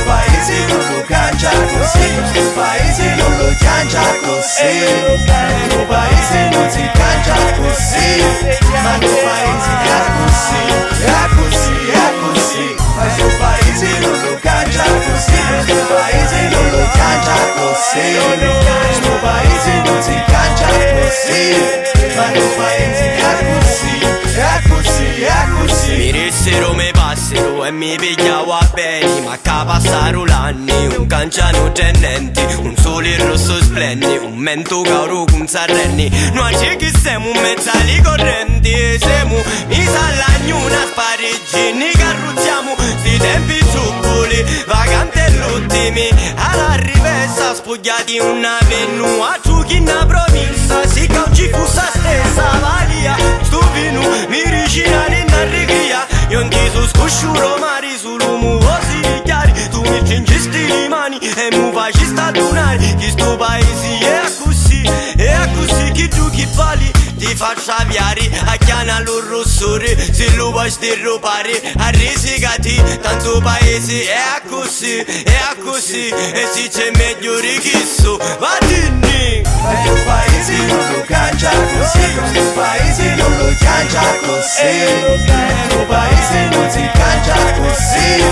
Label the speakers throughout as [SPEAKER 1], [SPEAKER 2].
[SPEAKER 1] paese non lo cangia così, il paese non si cangia così, ma il paese è così, è così, è così, ma il paese non lo cangia così, il paese non lo cangia così, il paese non si cangia così, ma il paese è così, è così, è così.
[SPEAKER 2] Mi dissero mi passero e mi pigliavo a bene, ma che passarono l'anni, un canciano tenenti, un sole rosso splendi, un mento caro con sarrenni. Noi c'è che siamo un mezzali correnti, siamo mi salagnuna spareggini, carrozziamo sti tempi zuccoli, vaganti e l'ultimi, alla rivessa spogliati una venua, giochi in provincia, si cauci fu sa stessa valia, stupino, mi ricinali in arricchia, io non ti so scosciuro mari, solo muosi chiari, tu mi cingisti le mani e mi facci stadunare, che sto paese è così che tu chi vali, ti faccio avviare, a chiana lo rossore, se lo vuoi stirropare, a risicati, tanto paese è così, e se c'è meglio richiesto, va dinni!
[SPEAKER 1] Ma il paese non lo cangia così, il paese non lo cangia così, il paese non si cangia così,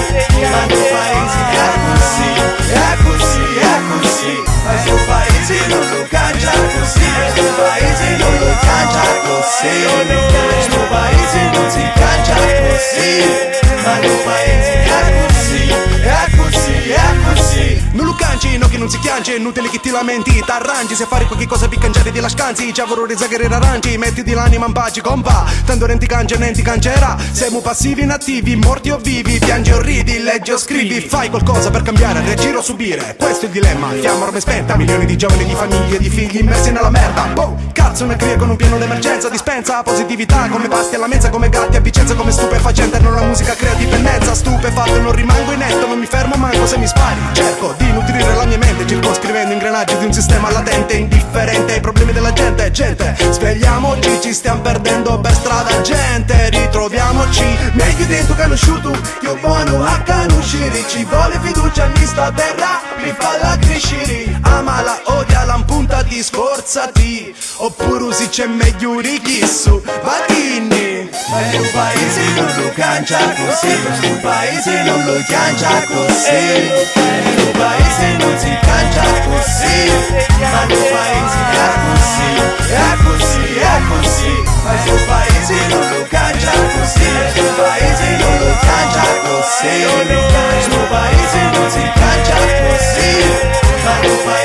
[SPEAKER 1] ma il paese è così, è così, è così, ma il paese non lo cangia così, il paese non lo cangia così, il paese non si cangia così, ma il paese è così, è così, è così.
[SPEAKER 3] Non lo cangi, no che non si chiange, inutile che ti lamenti, t'arrangi, se fare qualche cosa per cangiare di la scanzi, c'è vorrei zagare arrangi, mettiti l'anima in pace, compa, tanto non ti cangia, non ti cancerà, siamo passivi, inattivi, morti o vivi, piangi o ridi, leggi o scrivi, fai qualcosa per cambiare, reagire o subire, questo è il dilemma, fiamma ormai spenta, milioni di giovani, di famiglie, di figli immersi nella merda, boh, cazzo una cria con un piano d'emergenza, dispensa positività, come pasti alla mensa, come gatti a Vicenza, come stupefacente, non la musica crea dipendenza, stupefatto, non rimango inetto, non mi fermo manco se mi spari, cerco di nutrire la mia mente, circoscrivendo ingranaggi di un sistema latente, indifferente ai problemi della gente, svegliamoci, ci stiamo perdendo per strada, gente, ritroviamoci, meglio dentro che conosciuto, io buono a conoscere, ci vuole fiducia in sta terra, mi falla crescere, amala, odiala, in punta di sforzati, oppure si c'è meglio richiesto, va dinni,
[SPEAKER 1] ma il paese non lo cangia così, il paese non lo cangia così, il paese non si cangia così, ma il paese è così, è così, è così, ma il paese non lo cangia così, il paese non lo cangia così, il paese non si cangia così, ma il paese